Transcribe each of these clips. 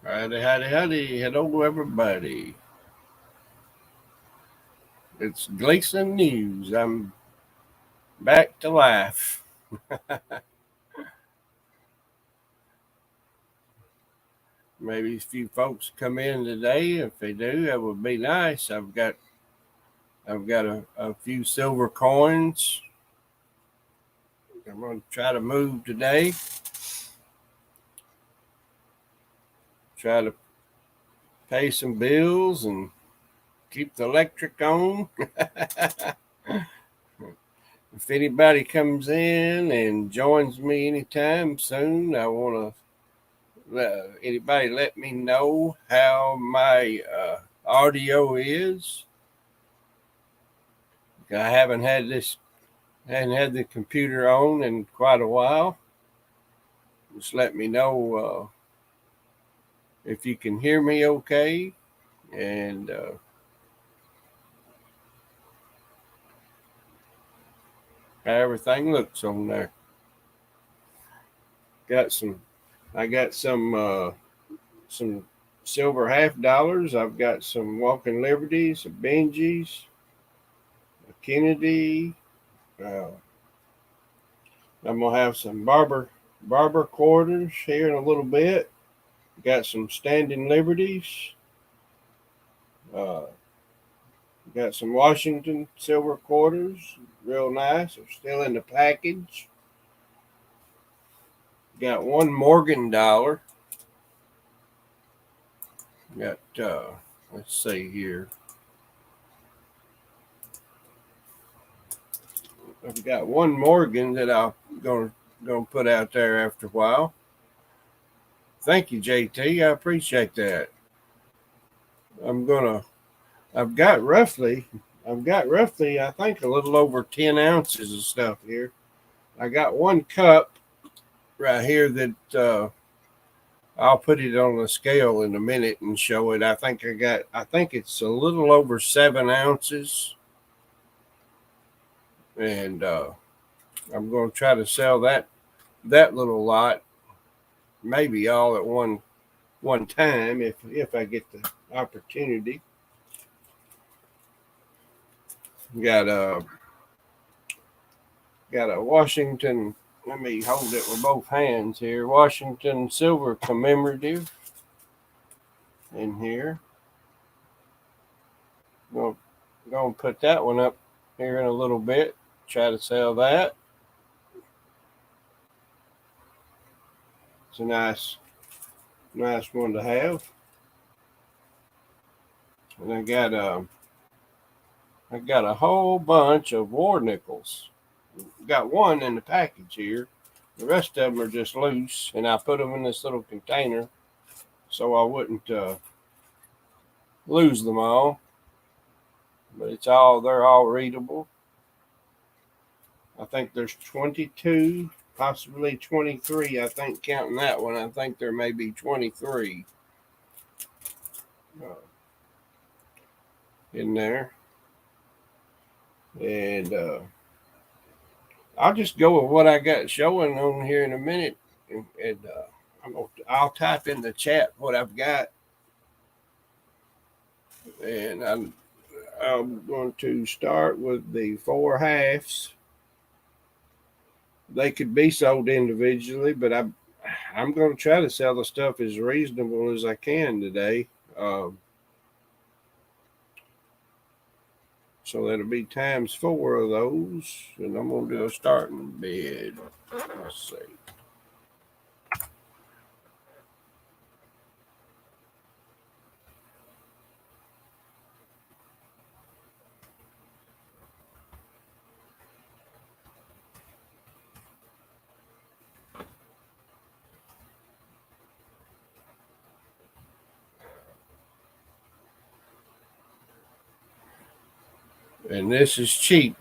Howdy, howdy, howdy. Hello, everybody. It's Gleason News. I'm back to life. Maybe a few folks come in today. If they do, that would be nice. I've got a few silver coins. I'm going to try to move today. Try to pay some bills and keep the electric on. If anybody comes in and joins me anytime soon, I want to anybody let me know how my audio is. I hadn't had the computer on in quite a while. Just let me know if you can hear me okay, and how everything looks on there. Got some. I got some silver $50. I've got some Walking Liberties, some Benjis, a Kennedy. Uh, I'm gonna have some barber quarters here in a little bit. Got some Standing Liberties. Uh, got some Washington silver quarters, real nice. They're still in the package. Got one Morgan dollar. Got let's see here. I've got one Morgan that I'm gonna put out there after a while. Thank you, JT. I appreciate that. I'm gonna. I've got roughly. I think, a little over 10 ounces of stuff here. I got one cup right here that I'll put it on the scale in a minute and show it. I think it's a little over 7 ounces, and I'm going to try to sell that little lot, maybe all at one time if I get the opportunity. Got a Washington. Let me hold it with both hands here. Washington silver commemorative in here. Going to put that one up here in a little bit. Try to sell that. It's a nice one to have. And I got a whole bunch of war nickels. Got one in the package here. The rest of them are just loose, and I put them in this little container so I wouldn't lose them all. But they're all readable. I think there's 22, possibly 23. I think counting that one, I think there may be 23 in there. And I'll just go with what I got showing on here in a minute, and I'll type in the chat what I've got, and I'm going to start with the 4.5s. They could be sold individually, but I'm going to try to sell the stuff as reasonable as I can today. So that'll be times 4 of those, and I'm going to do a starting bid. Let's see. And this is cheap.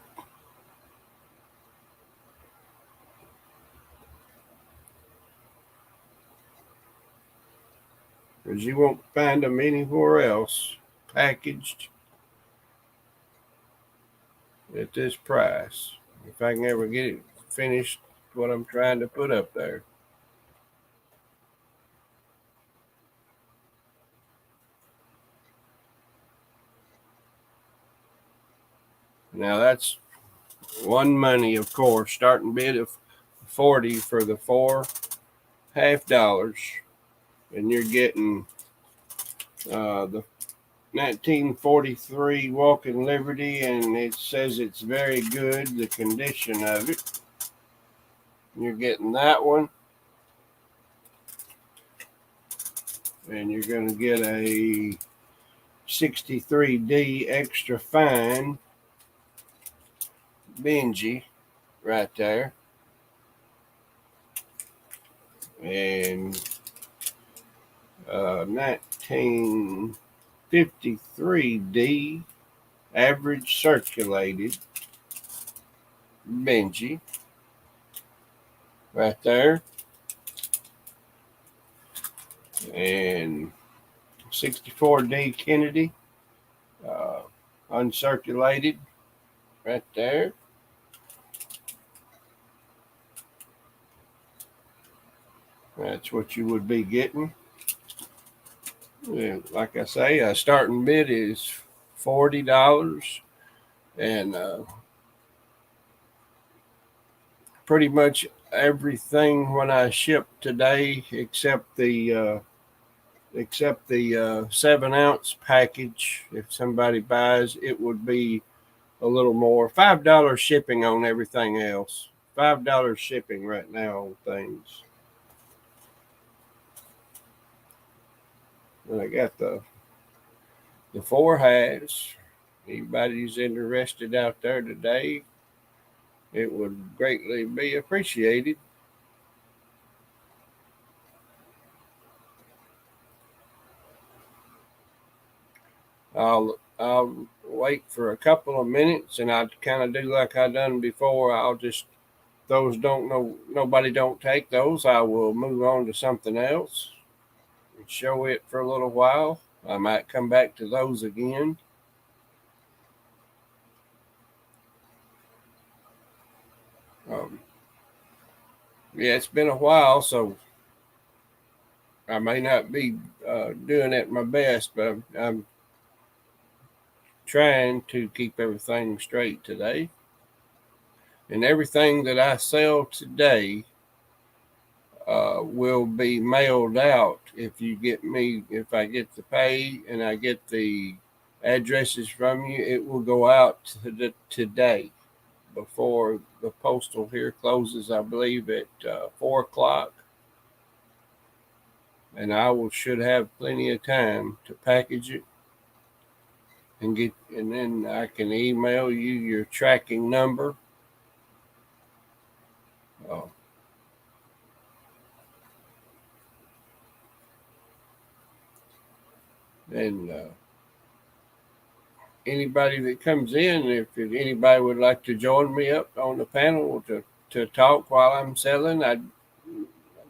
Because you won't find them anywhere else packaged at this price. If I can ever get it finished, what I'm trying to put up there. Now that's one money, of course. Starting bid of 40 for the $4.50, and you're getting the 1943 Walking Liberty, and it says it's very good, the condition of it. You're getting that one, and you're going to get a 63D extra fine Benji right there, and 1953D average circulated Benji right there, and 64D Kennedy uncirculated right there. That's what you would be getting. And like I say, a starting bid is $40, and pretty much everything when I ship today, except the 7-ounce package. If somebody buys, it would be a little more. $5 shipping on everything else. $5 shipping right now on things. And I got the 4 hats. Anybody who's interested out there today, it would greatly be appreciated. I'll wait for a couple of minutes, and I'll kind of do like I done before. I'll just, those nobody don't take those. I will move on to something else and show it for a little while. I might come back to those again. Yeah, it's been a while, so I may not be doing it my best, but I'm trying to keep everything straight today. And everything that I sell today will be mailed out if I get the pay and I get the addresses from you. It will go out today before the postal here closes, I believe, at 4 o'clock. And I should have plenty of time to package it and then I can email you your tracking number. And anybody that comes in, if anybody would like to join me up on the panel to talk while I'm selling, I'd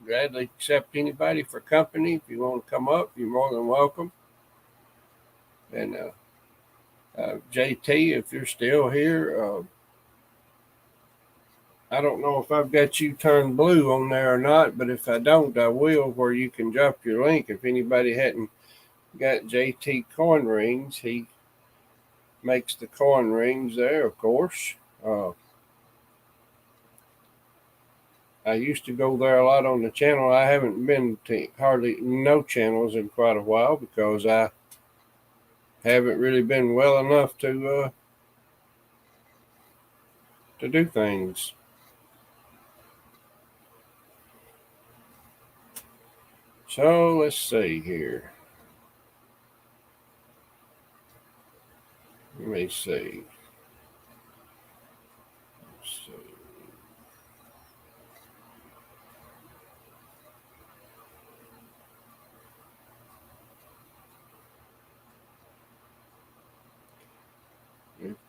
gladly accept anybody for company. If you want to come up, you're more than welcome. And JT, if you're still here, I don't know if I've got you turned blue on there or not, but if I don't, I will, where you can drop your link. If anybody hadn't got JT coin rings, he makes the coin rings there, of course. I used to go there a lot on the channel. I haven't been to hardly no channels in quite a while because I haven't really been well enough to do things. So let's see here. Let me see.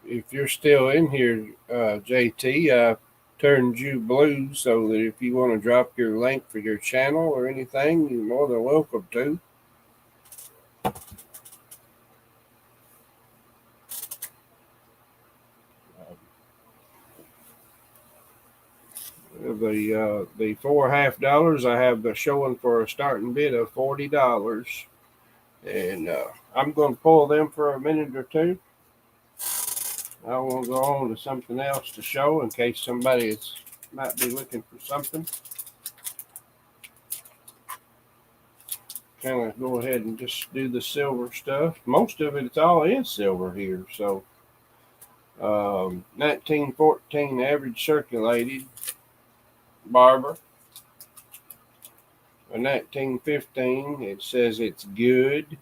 If you're still in here, JT, I turned you blue so that if you want to drop your link for your channel or anything, you're more than welcome to. The $4.50, I have the showing for a starting bid of $40, and I'm going to pull them for a minute or two, I will go on to something else to show in case somebody might be looking for something. Kind of go ahead and just do the silver stuff. Most of it's all is silver here. So 1914 average circulated barber. A 1915 it says it's good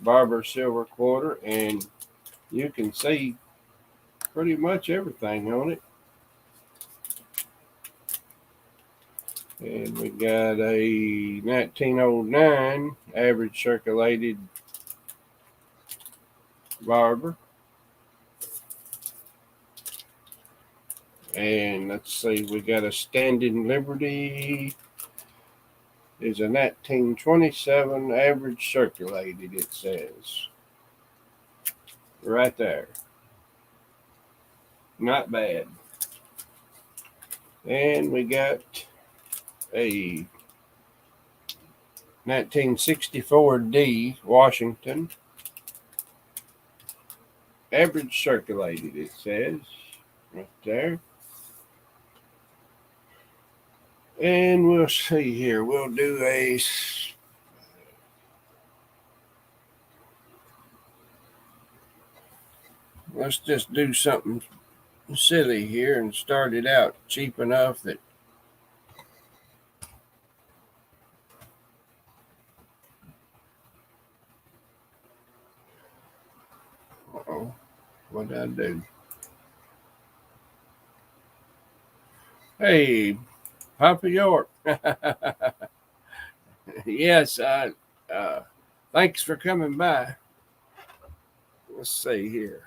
barber silver quarter, and you can see pretty much everything on it. And we got a 1909 average circulated barber. And let's see, we got a Standing Liberty. Is a 1927 average circulated, it says. Right there. Not bad. And we got a 1964 D Washington average circulated, it says right there. And we'll see here. We'll do let's just do something silly here and start it out cheap enough that what did I do? Hey, Papa York. Yes, thanks for coming by. Let's see here.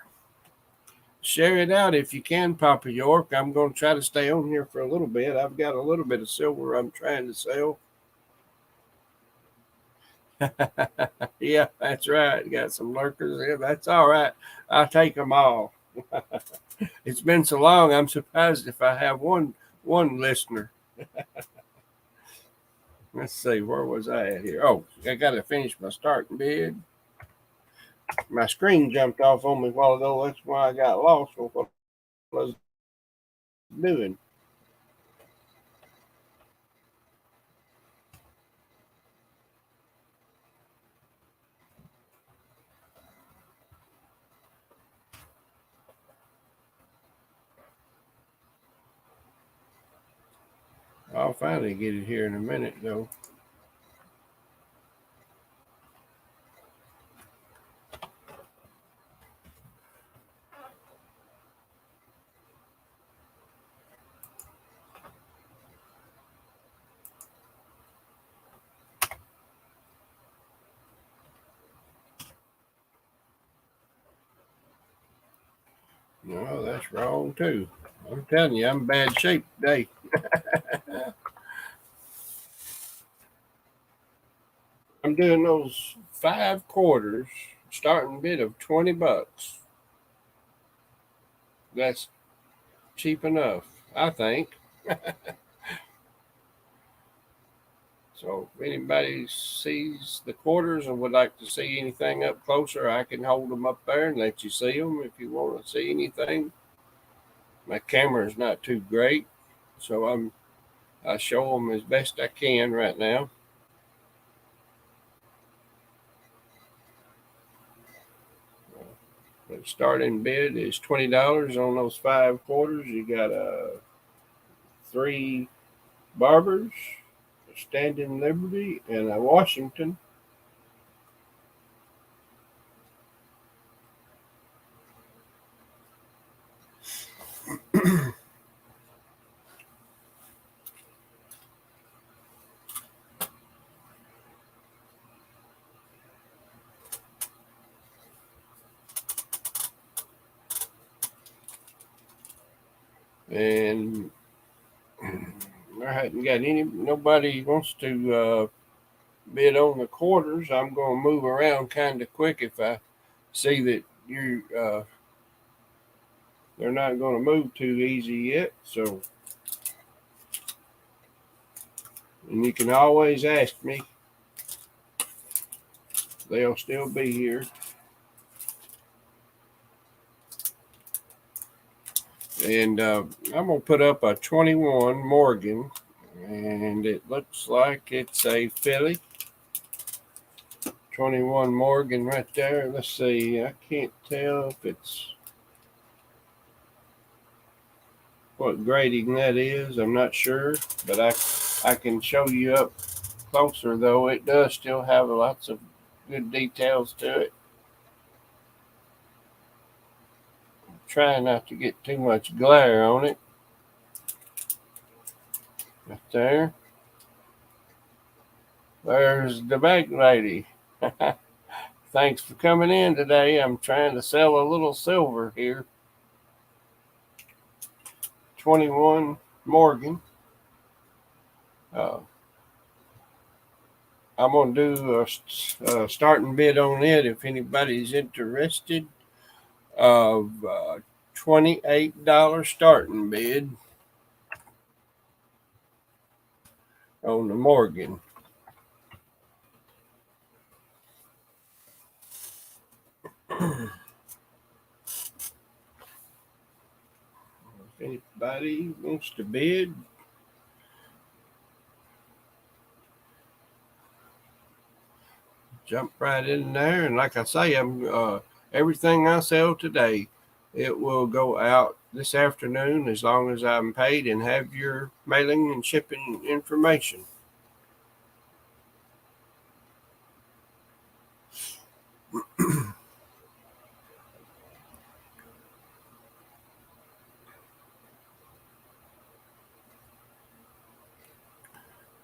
Share it out if you can, Papa York. I'm going to try to stay on here for a little bit. I've got a little bit of silver I'm trying to sell. Yeah, that's right. Got some lurkers. Yeah, that's all right. I'll take them all. It's been so long. I'm surprised if I have one listener. Let's see, where was I at here? Oh, I got to finish my starting bid. My screen jumped off on me a while ago. That's why I got lost with what I was doing. I'll finally get it here in a minute, though. No, that's wrong, too. I'm telling you, I'm in bad shape today. I'm doing those 5 quarters, starting bid of $20. That's cheap enough, I think. So if anybody sees the quarters and would like to see anything up closer, I can hold them up there and let you see them if you want to see anything. My camera is not too great, so I show them as best I can right now. The starting bid is $20 on those 5 quarters. You got 3 barbers, a Standing Liberty, and a Washington. And I hadn't got nobody wants to bid on the quarters. I'm going to move around kind of quick if I see that they're not going to move too easy yet. So, and you can always ask me. They'll still be here. And I'm going to put up a 21 Morgan, and it looks like it's a filly. 21 Morgan right there. Let's see. I can't tell if it's what grading that is. I'm not sure, but I can show you up closer, though. It does still have lots of good details to it. Trying not to get too much glare on it. Right there. There's the bag lady. Thanks for coming in today. I'm trying to sell a little silver here. 21 Morgan. I'm going to do a starting bid on it if anybody's interested. Of $28 starting bid on the Morgan. If anybody wants to bid, jump right in there. And like I say, I'm everything I sell today, it will go out this afternoon as long as I'm paid and have your mailing and shipping information.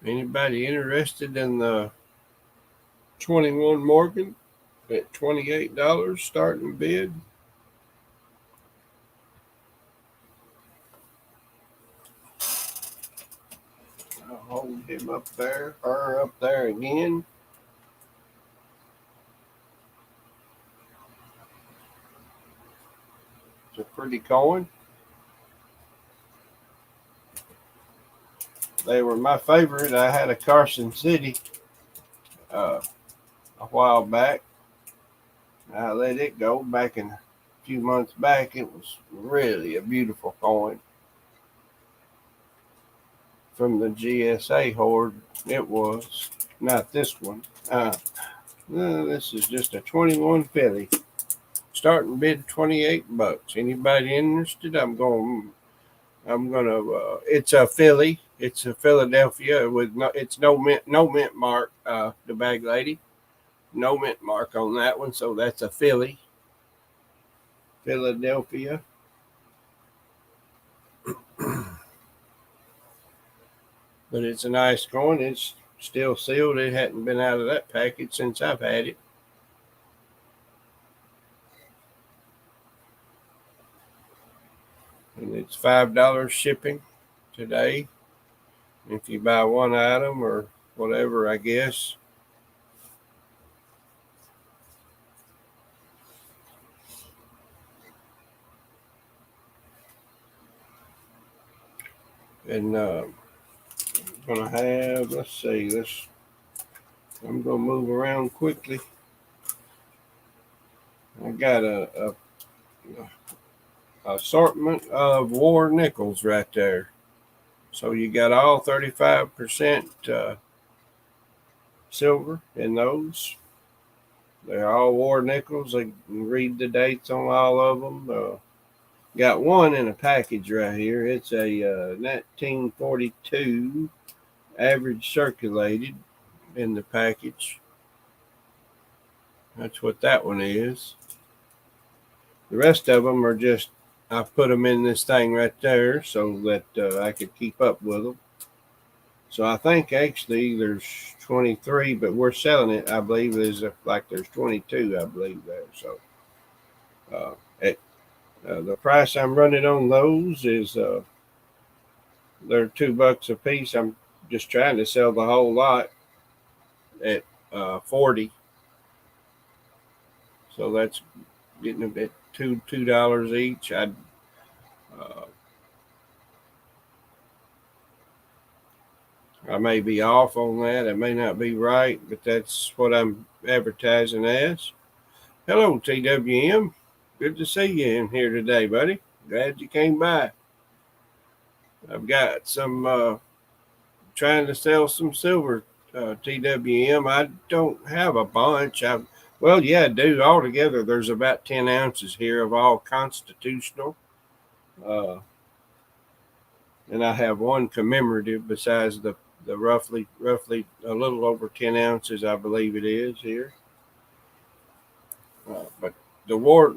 Anybody interested in the 21 Morgan at $28 starting bid? I'll hold him up there, her up there again. It's a pretty coin. They were my favorite. I had a Carson City a while back. I let it go back in a few months back. It was really a beautiful coin from the GSA horde. It was not this one. No, this is just a 21 filly. Starting bid $28. Anybody interested? I'm gonna. It's a filly. It's a Philadelphia with no mint mark. The bag lady, no mint mark on that one, so that's a filly. Philadelphia. But it's a nice coin. It's still sealed. It hadn't been out of that package since I've had it. And it's $5 shipping today. If you buy one item or whatever, I guess. And I'm gonna have, let's see, I'm gonna move around quickly. I got a assortment of war nickels right there. So you got all 35% silver in those. They're all war nickels. I can read the dates on all of them. Got one in a package right here. It's a 1942 average circulated in the package. That's what that one is. The rest of them are just, I put them in this thing right there so that I could keep up with them. So I think actually there's 23, but we're selling it. I believe there's 22, I believe there. So the price I'm running on those is they're $2 a piece. I'm just trying to sell the whole lot at 40. So that's getting a bit $2 each. I may be off on that. I may not be right, but that's what I'm advertising as. Hello, TWM. Good to see you in here today, buddy. Glad you came by. I've got some trying to sell some silver TWM. I don't have a bunch. Well, yeah, I do. Altogether, there's about 10 ounces here of all constitutional. Uh, and I have one commemorative besides the roughly a little over 10 ounces, I believe it is here. But the war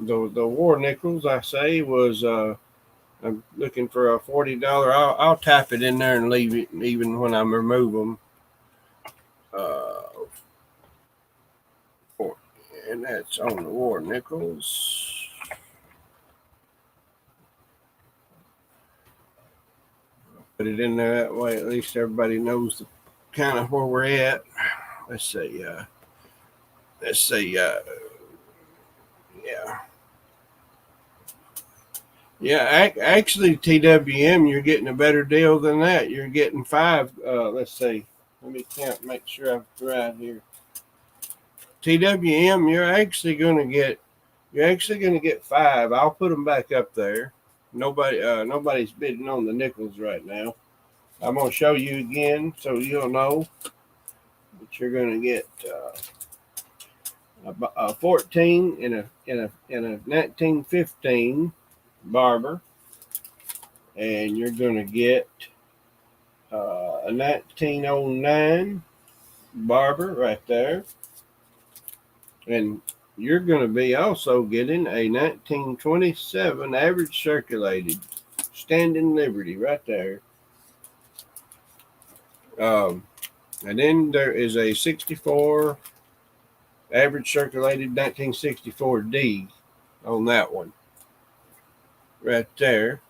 nickels, I say, was I'm looking for a $40. I'll tap it in there and leave it even when I remove them. And that's on the war nickels. Put it in there that way. At least everybody knows the kind of where we're at. Let's see. Yeah. Yeah, actually, TWM, you're getting a better deal than that. You're getting 5. Let's see. Let me count. Make sure I'm right here. TWM, you're actually going to get 5. I'll put them back up there. Nobody's bidding on the nickels right now. I'm going to show you again so you'll know that you're going to get a 14 and a 1915 Barber, and you're going to get a 1909 Barber right there, and you're going to be also getting a 1927 average circulated Standing Liberty right there. And then there is a 64 average circulated 1964D on that one right there.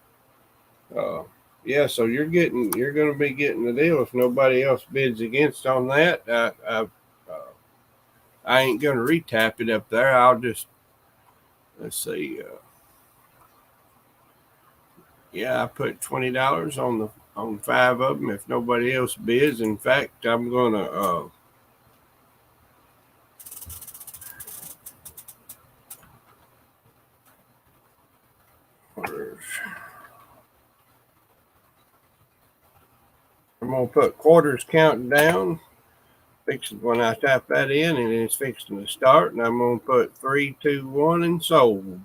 Yeah, so you're going to be getting the deal if nobody else bids against on that. I ain't going to retap it up there. I'll just, let's see. Yeah, I put $20 on 5 of them if nobody else bids. In fact, I'm going to put quarters counting down. When I type that in, and it's fixing to start, and I'm going to put 3, 2, 1, and sold.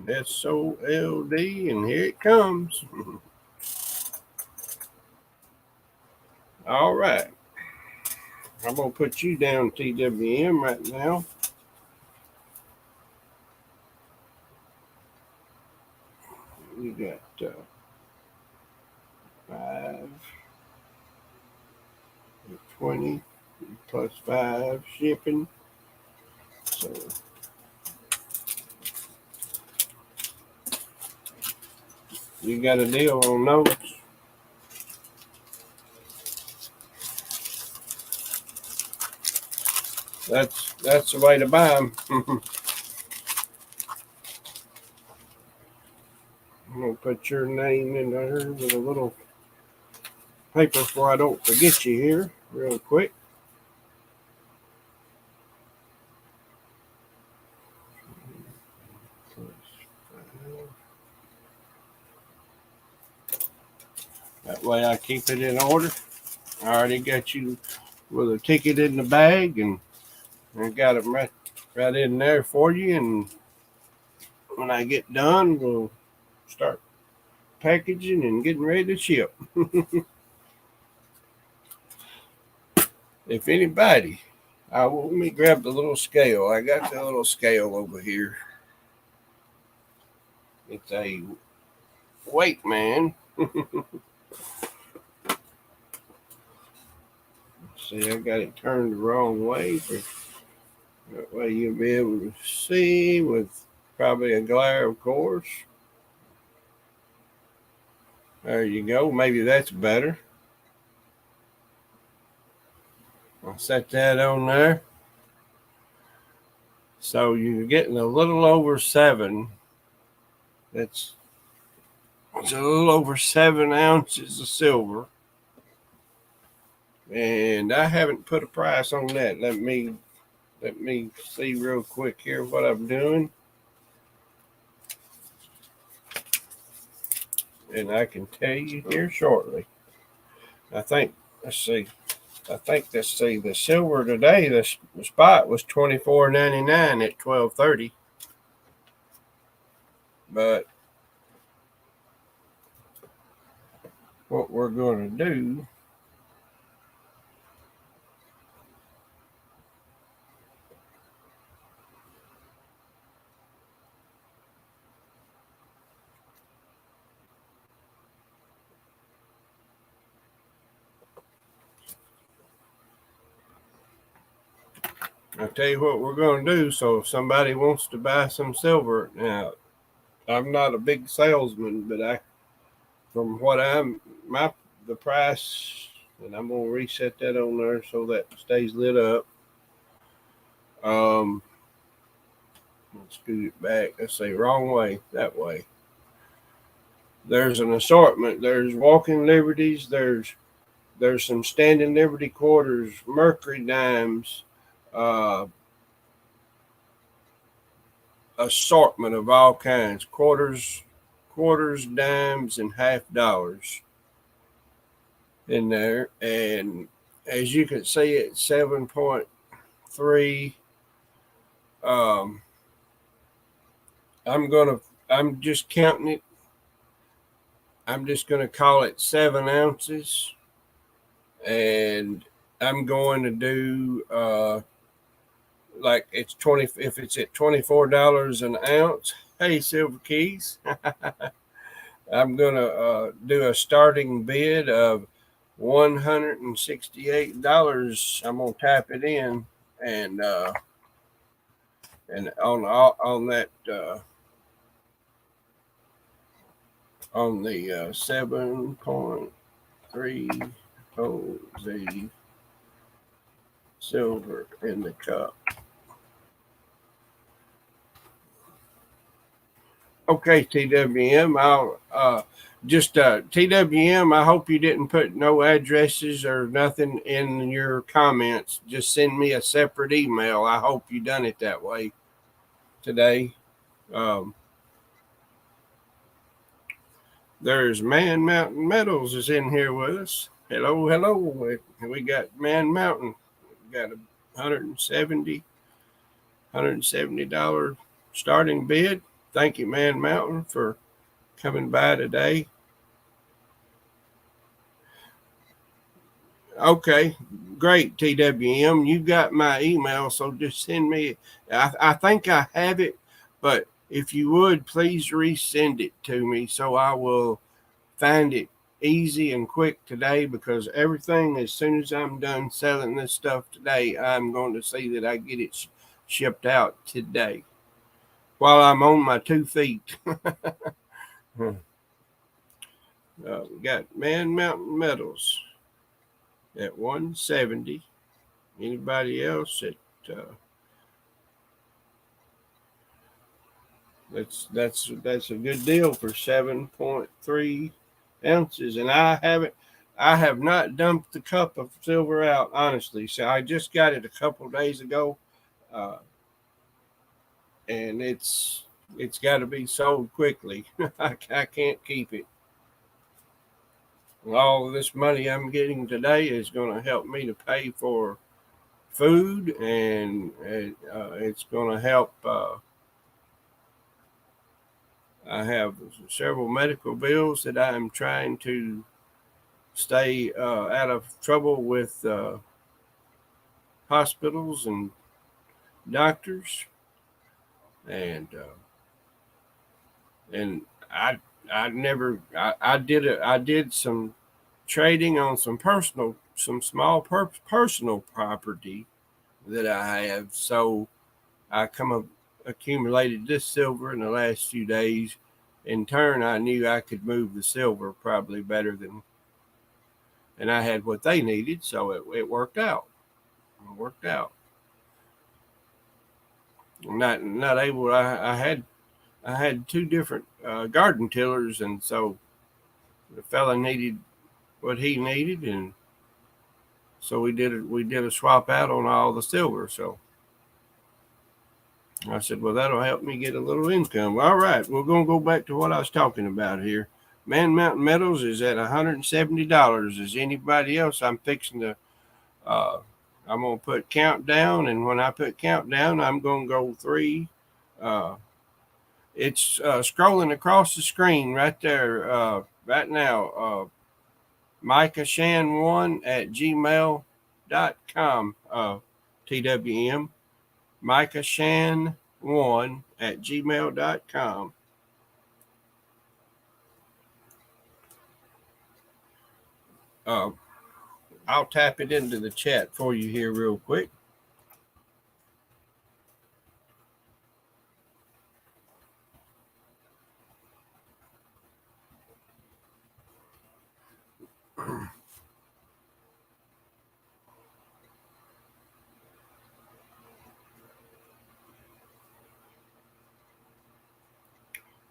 ASSORTED, and here it comes. All right. I'm going to put you down TWM right now. You got 5, 20, plus 5 shipping. So you got a deal on those. That's the way to buy them. I'm going to put your name in there with a little paper so I don't forget you here real quick. That way I keep it in order. I already got you with a ticket in the bag, and I got them right in there for you. And when I get done, we'll start packaging and getting ready to ship. If anybody, let me grab the little scale. I got the little scale over here. It's a weight man. See, I got it turned the wrong way. That way you'll be able to see with probably a glare, of course. There you go. Maybe that's better. I'll set that on there. So you're getting a little over 7. That's It's a little over 7 ounces of silver. And I haven't put a price on that. Let me see real quick here what I'm doing. And I can tell you here shortly. I think, let's see. The silver today, the spot was $24.99 at 12:30. But what we're going to do, I'll tell you what we're going to do. So if somebody wants to buy some silver, now I'm not a big salesman, but from what the price, and I'm going to reset that on there so that stays lit up. Let's scoot it back. Let's say wrong way, that way. There's an assortment. There's walking liberties. There's some standing liberty quarters, mercury dimes, assortment of all kinds, quarters, dimes, and half dollars in there. And as you can see, at 7.3, I'm just counting it. I'm just gonna call it 7 ounces, and I'm going to do like it's 20. If it's at $24 an ounce, hey, Silver Keys, I'm gonna do a starting bid of $168. I'm gonna type it in, and on that on the 7.3 OZ silver in the cup. Okay, TWM, I'll just TWM, I hope you didn't put no addresses or nothing in your comments. Just send me a separate email. I hope you done it that way today. There's Man Mountain Metals is in here with us. Hello, hello. We got Man Mountain. We got a $170 starting bid. Thank you, Man Mountain, for coming by today. Okay, great, TWM. You got my email, so just send me. I think I have it, but if you would, please resend it to me so I will find it easy and quick today, because everything, as soon as I'm done selling this stuff today, I'm going to see that I get it shipped out today while I'm on my 2 feet. We got Man Mountain Metals at 170. Anybody else at that's a good deal for 7.3 ounces. And I have not dumped the cup of silver out, honestly. So I just got it a couple days ago, and it's got to be sold quickly. I can't keep it. All of this money I'm getting today is going to help me to pay for food, and it's going to help. I have several medical bills that I'm trying to stay out of trouble with hospitals and doctors, and I did some trading on some small personal property that I have. So I accumulated this silver in the last few days. In turn, I knew I could move the silver probably better than, and I had what they needed, so it worked out. It worked out. I'm not able. I had 2 different garden tillers, and so the fella needed what he needed, and so we did a swap out on all the silver. So I said, well, that'll help me get a little income. All right, we're going to go back to what I was talking about here. Man Mountain Metals is at $170. Is anybody else? I'm fixing to, I'm going to put countdown, and when I put countdown, I'm going to go 3. It's scrolling across the screen right there right now. MicahShan1@gmail.com. TWM. MicahShan1@gmail.com. I'll tap it into the chat for you here real quick.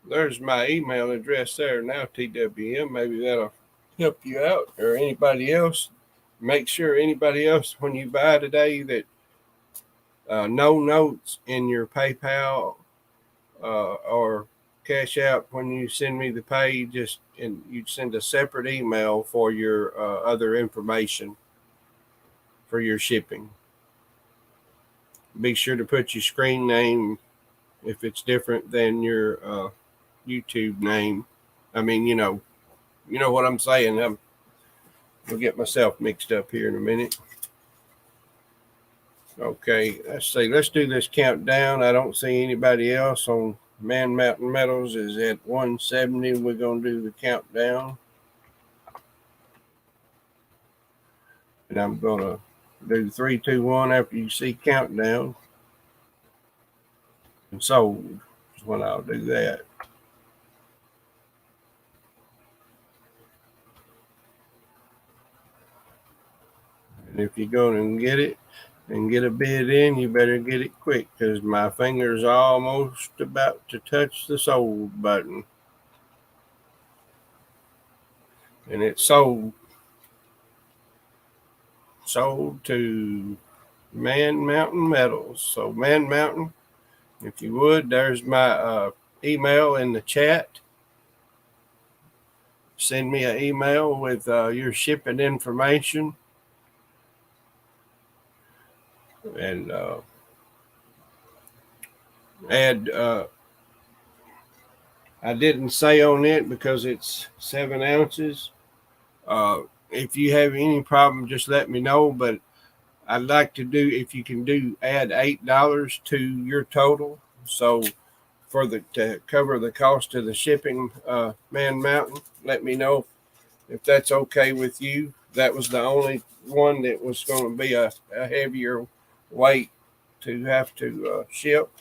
There's my email address there now, TWM. Maybe that'll help you out, or anybody else. Make sure anybody else, when you buy today, that no notes in your PayPal or Cash App when you send me the pay. Just and you send a separate email for your other information for your shipping. Be sure to put your screen name if it's different than your YouTube name. I mean, you know what I'm saying. I'll get myself mixed up here in a minute. Okay, let's see. Let's do this countdown. I don't see anybody else on Man Mountain Metals is at 170. We're going to do the countdown. And I'm going to do 3, 2, 1 after you see countdown. And sold is when I'll do that. And if you're going to get it and get a bid in, you better get it quick, because my finger's almost about to touch the sold button. And it's sold to Man Mountain Metals. So Man Mountain, if you would, there's my email in the chat. Send me an email with your shipping information. And add, I didn't say on it because it's 7 ounces. If you have any problem, just let me know. But I'd like to do, if you can do, add $8 to your total. So to cover the cost of the shipping, Man Mountain, let me know if that's okay with you. That was the only one that was going to be a heavier weight to have to ship.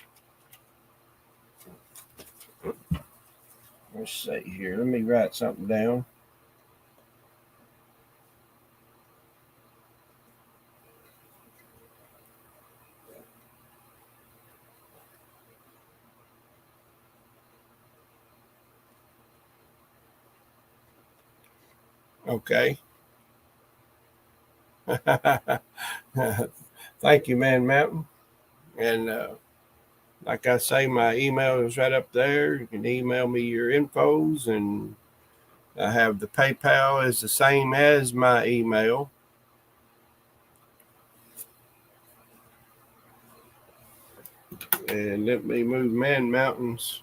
Let's see here. Let me write something down. Okay. Thank you, Man Mountain. And like I say, my email is right up there. You can email me your infos, and I have the PayPal is the same as my email. And let me move Man Mountains.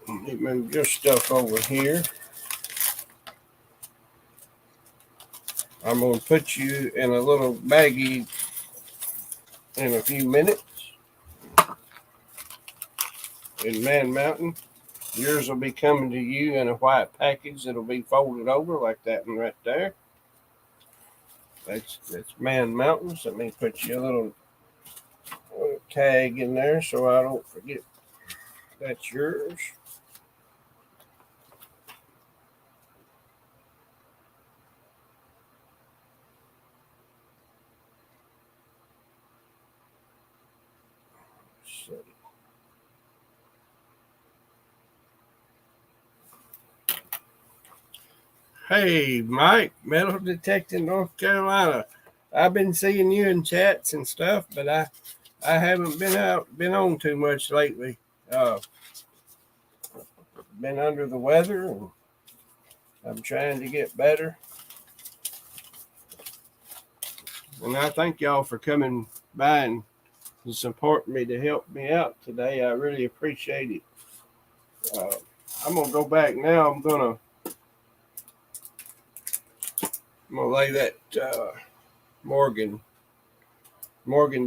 Let me move your stuff over here. I'm going to put you in a little baggie in a few minutes. In Man Mountain, yours will be coming to you in a white package that'll be folded over like that one right there. That's Man Mountains. Let me put you a little tag in there so I don't forget that's yours. Hey, Mike, metal detecting North Carolina. I've been seeing you in chats and stuff, but I haven't been on too much lately. Uh, been under the weather, and I'm trying to get better. And I thank y'all for coming by and supporting me to help me out today. I really appreciate it. Uh, I'm gonna go back now. I'm gonna lay that Morgan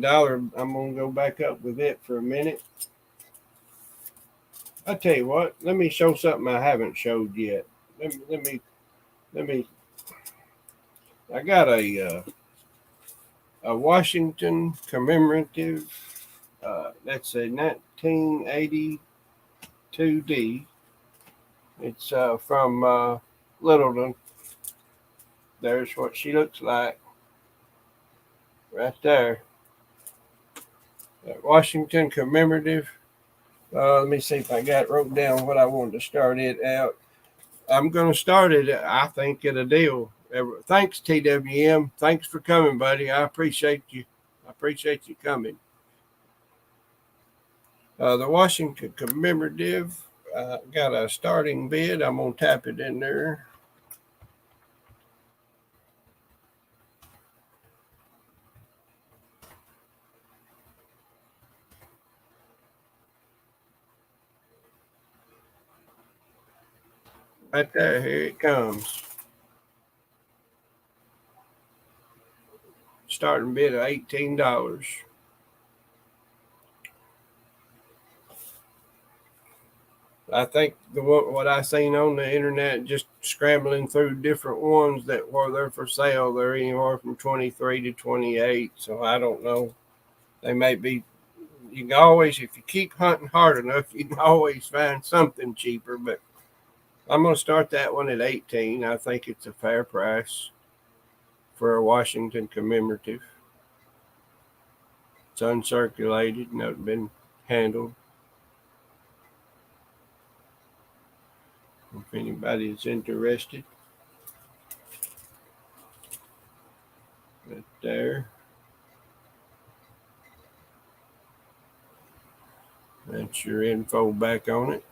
dollar. I'm gonna go back up with it for a minute. I tell you what. Let me show something I haven't showed yet. Let me. I got a Washington commemorative. That's a 1982 D. It's from Littleton. There's what she looks like right there. Washington commemorative. Let me see if I got wrote down what I wanted to start it out. I'm going to start it, I think, at a deal. Thanks, TWM. Thanks for coming, buddy. I appreciate you. I appreciate you coming. The Washington commemorative got a starting bid. I'm going to tap it in there. Right there, here it comes. Starting bid of $18. I think what I seen on the internet, just scrambling through different ones that were there for sale, they're anywhere from 23 to 28. So I don't know. They may be. You can always, if you keep hunting hard enough, you can always find something cheaper. But I'm going to start that one at 18. I think it's a fair price for a Washington commemorative. It's uncirculated, not been handled. If anybody is interested, right there. That's your info back on it.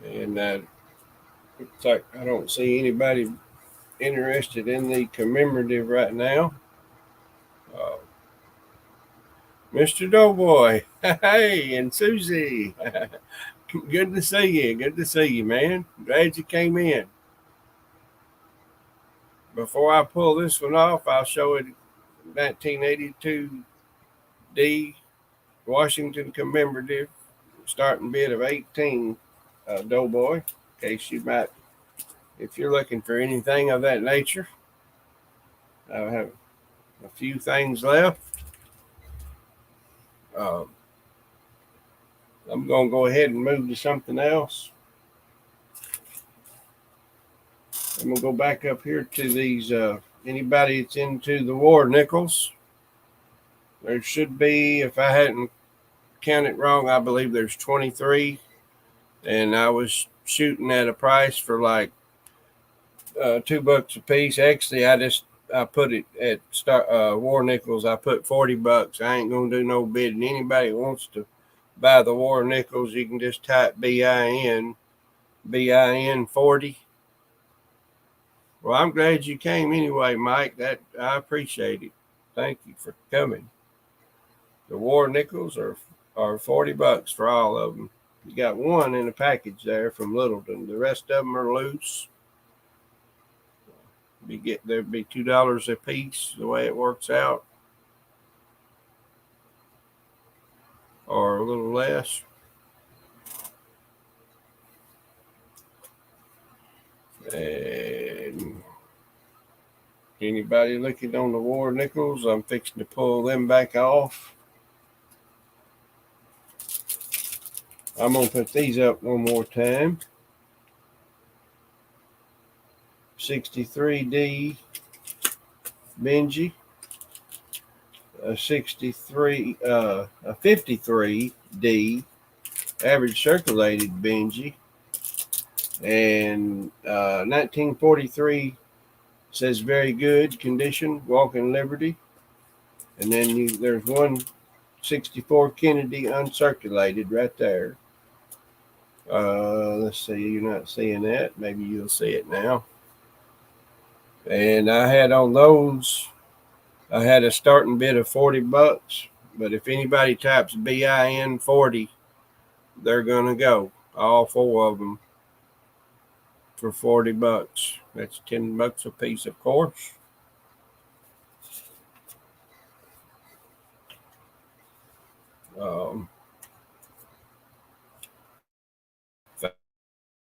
And looks like I don't see anybody interested in the commemorative right now. Mr. Doughboy, hey, and Susie, good to see you. Good to see you, man. Glad you came in. Before I pull this one off, I'll show it 1982 D Washington commemorative, starting bid of 18, Doughboy, in case you might, if you're looking for anything of that nature. I have a few things left. I'm going to go ahead and move to something else. I'm going to go back up here to these, anybody that's into the war nickels. There should be, if I hadn't counted wrong, I believe there's 23. And I was shooting at a price for like $2 a piece. Actually, I put it at war nickels. I put $40. I ain't going to do no bidding. Anybody that wants to buy the war nickels, you can just type BIN 40. Well, I'm glad you came anyway, Mike. That I appreciate it. Thank you for coming. The war nickels are $40 for all of them. You got one in a package there from Littleton. The rest of them are loose. There'd be $2 a piece the way it works out, or a little less. And anybody looking on the war nickels, I'm fixing to pull them back off. I'm going to put these up one more time. 63D Benji. a 63, a 53D average circulated Benji, and 1943 says very good condition, walking Liberty, and then there's 164 Kennedy uncirculated right there. Let's see, you're not seeing that. Maybe you'll see it now. And I had on those, I had a starting bid of $40, but if anybody types BIN 40, they're gonna go. All four of them for $40. That's $10 a piece, of course.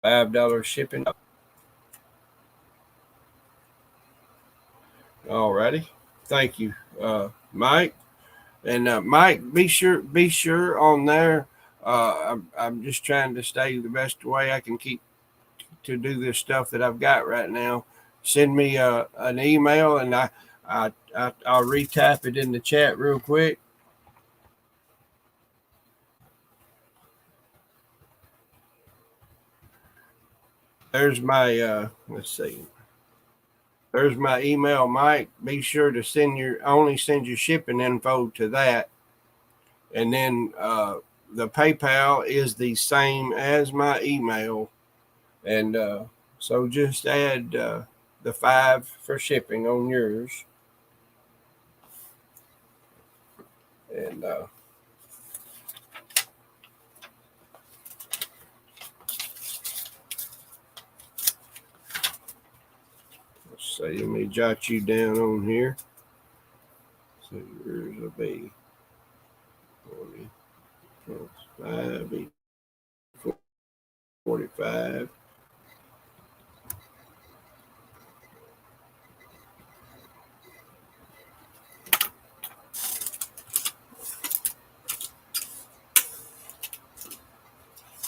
$5 shipping. Alrighty, thank you, Mike. And Mike, be sure on there. I'm just trying to stay the best way I can keep to do this stuff that I've got right now. Send me an email, and I'll retap it in the chat real quick. There's my let's see. There's my email, Mike. Be sure to send your shipping info to that, and then the PayPal is the same as my email, and so just add the $5 for shipping on yours, and let's see. Let me jot you down on here. So yours will be 40 plus 5 45.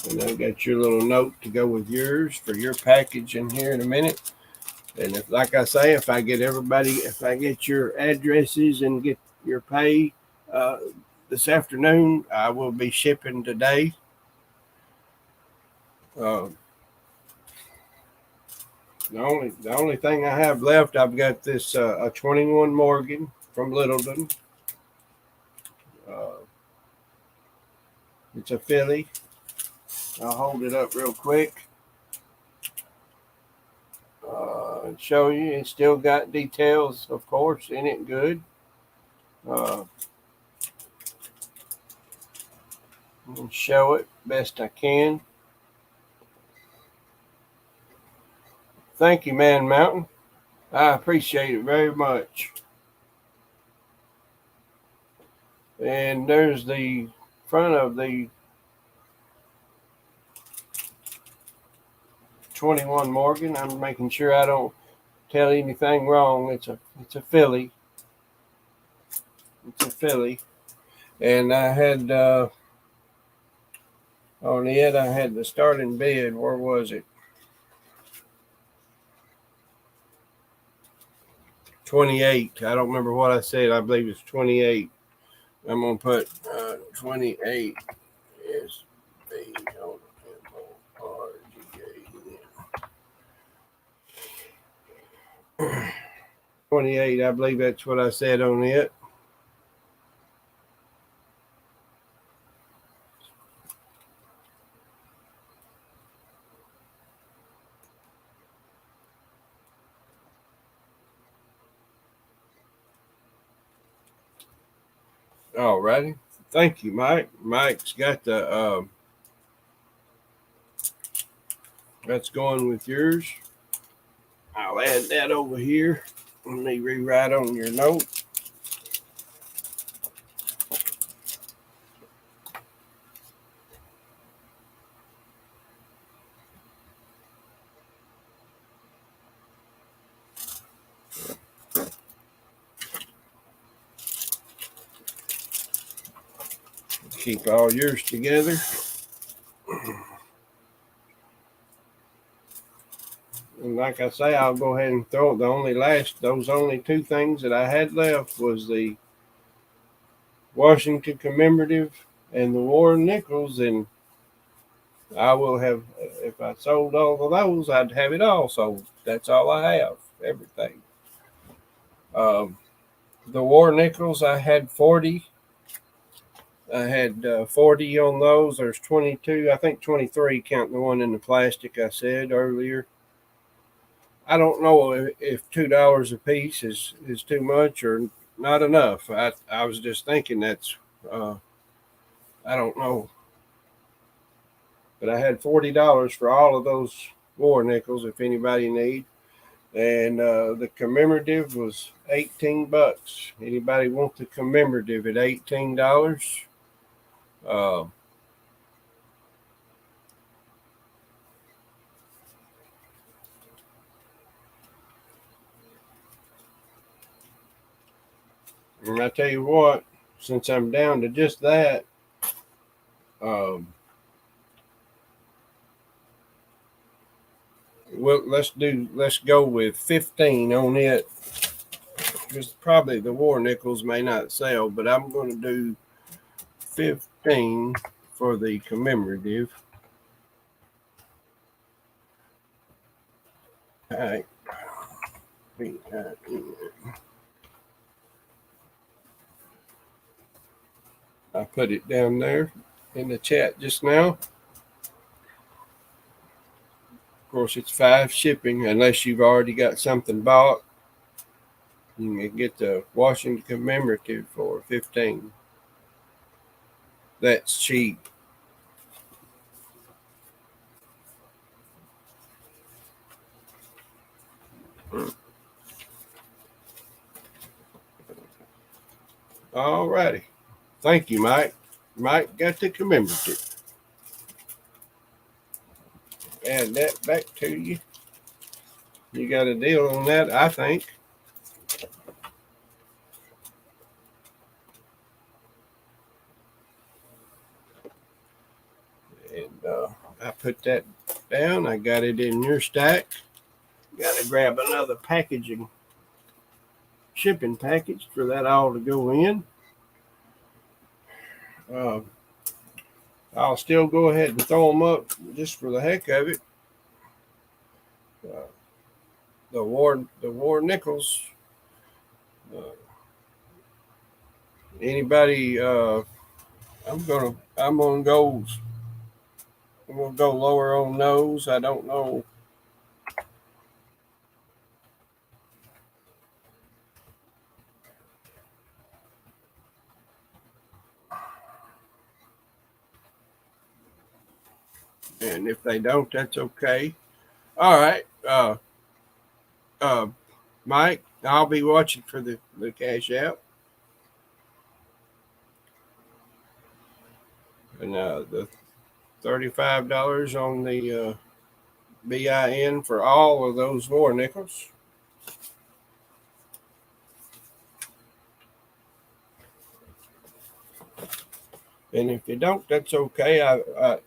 And I've got your little note to go with yours for your package in here in a minute. And if, like I say, if I get your addresses and get your pay this afternoon, I will be shipping today. The only thing I have left, I've got this a 21 Morgan from Littleton. It's a filly. I'll hold it up real quick and show you. It's still got details, of course, in it. Good. And show it best I can. Thank you, Man Mountain. I appreciate it very much. And there's the front of the 21 Morgan. I'm making sure I don't tell anything wrong. It's a filly. It's a filly. And I had on it, I had the starting bid. Where was it? 28. I don't remember what I said. I believe it's 28. I'm gonna put 28 is BORGA. 28. I believe that's what I said on it. All righty. Thank you, Mike. Mike's got the that's going with yours. I'll add that over here. Let me rewrite on your note. Keep all yours together. And like I say, I'll go ahead and throw it. Those only two things that I had left was the Washington commemorative and the war nickels, and I will have, if I sold all of those, I'd have it all sold. That's all I have, everything. Um, the war nickels, I had 40. I had 40 on those. There's 22, I think 23, counting the one in the plastic I said earlier. I don't know if $2 a piece is too much or not enough. I was just thinking that's, I don't know. But I had $40 for all of those war nickels if anybody need. And the commemorative was $18. Anybody want the commemorative at $18? Uh, and I tell you what, since I'm down to just that, um, well, let's go with 15 on it. Because probably the war nickels may not sell, but I'm going to do 15 for the commemorative. All right. I put it down there in the chat just now. Of course, it's 5 shipping unless you've already got something bought. You can get the Washington commemorative for 15. That's cheap. All righty. Thank you, Mike. Mike got the commemorative. Add that back to you. You got a deal on that, I think. And I put that down. I got it in your stack. Got to grab another packaging, shipping package for that all to go in. I'll still go ahead and throw them up just for the heck of it. The war nickels. Anybody? I'm gonna go. I'm gonna go lower on those. I don't know. And if they don't, that's okay. All right. Uh, Mike, I'll be watching for the cash out. And the $35 on the BIN for all of those war nickels. And if you don't, that's okay. I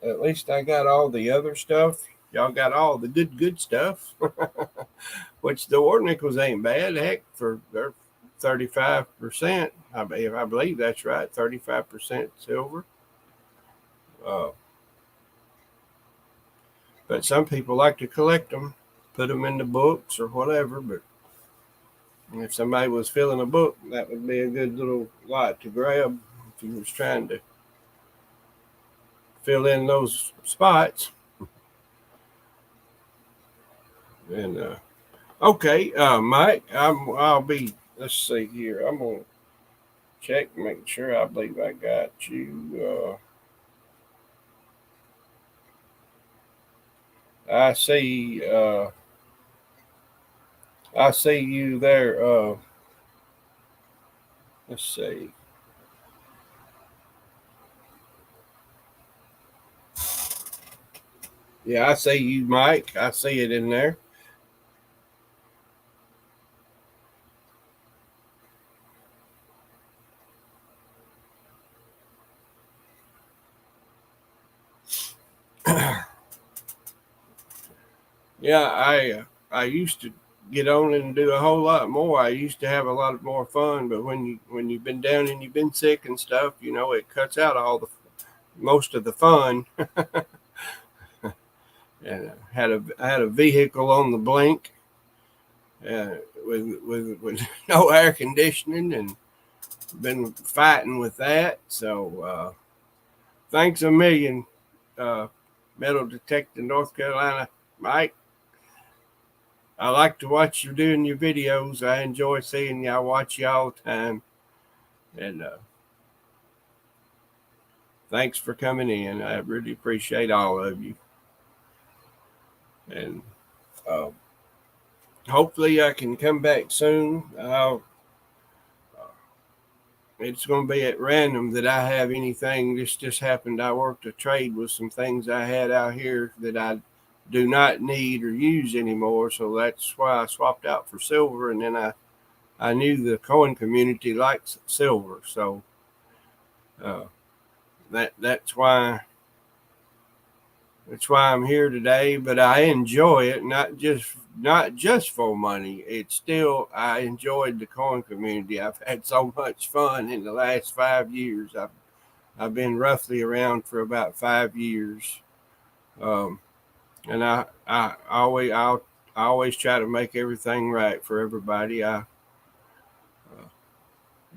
at least I got all the other stuff. Y'all got all the good stuff. Which the war nickels ain't bad. Heck, for they're 35%. I believe that's right. 35% silver. But some people like to collect them, put them into books or whatever. But if somebody was filling a book, that would be a good little lot to grab if you was trying to fill in those spots. And okay, Mike, I'll be. Let's see here. I'm gonna check, make sure. I believe I got you. I see. I see you there. Let's see. Yeah, I see you, Mike. I see it in there. Yeah, I used to get on and do a whole lot more. I used to have a lot more fun, but when you've been down and you've been sick and stuff, it cuts out most of the fun. And I had a vehicle on the blink, with no air conditioning, and been fighting with that. So thanks a million, Metal Detector North Carolina, Mike. I like to watch you doing your videos. I enjoy seeing you. I watch you all the time. And thanks for coming in. I really appreciate all of you. And hopefully I can come back soon. It's going to be at random that I have anything. This just happened. I worked a trade with some things I had out here that I do not need or use anymore. So that's why I swapped out for silver. And then I knew the coin community likes silver. So that's why I'm here today. But I enjoy it, not just for money. It's still, I enjoyed the coin community. I've had so much fun in the last 5 years. I've been roughly around for about 5 years. And I always try to make everything right for everybody. I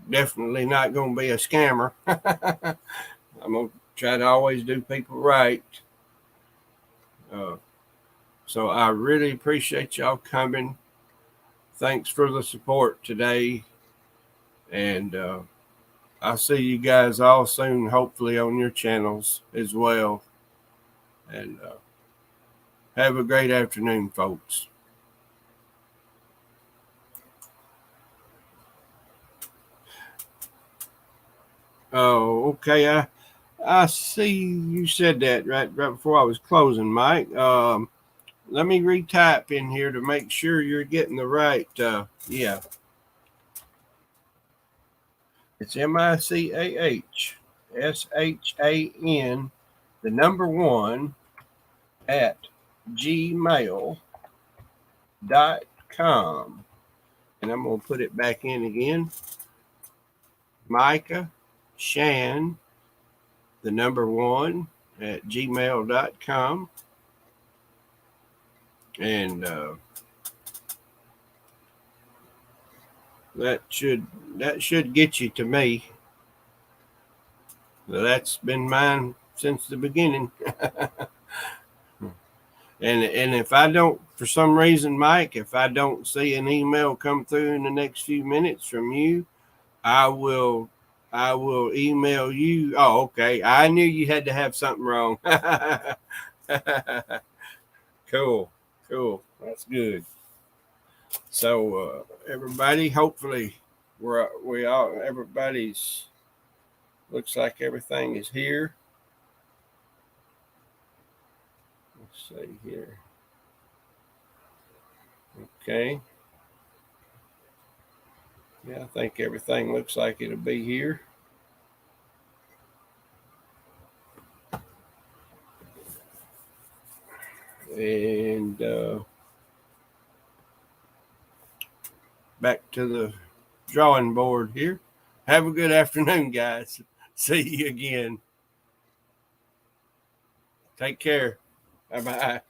definitely not going to be a scammer. I'm going to try to always do people right. So I really appreciate y'all coming. Thanks for the support today. And I'll see you guys all soon, hopefully on your channels as well. And have a great afternoon, folks. Oh, okay. I see you said that right before I was closing, Mike. Let me retype in here to make sure you're getting the right. Yeah. It's MICAHSHAN, the number 1 at gmail.com. And I'm going to put it back in again. Micah Shan, the number 1 at gmail.com. And that should get you to me. That's been mine since the beginning. And if I don't, for some reason, Mike, if I don't see an email come through in the next few minutes from you, I will email you. Oh, okay. I knew you had to have something wrong. Cool. That's good. So everybody, hopefully everybody's looks like everything is here. Let's see here. Okay. Yeah, I think everything looks like it'll be here. And back to the drawing board here. Have a good afternoon, guys. See you again. Take care. Bye-bye.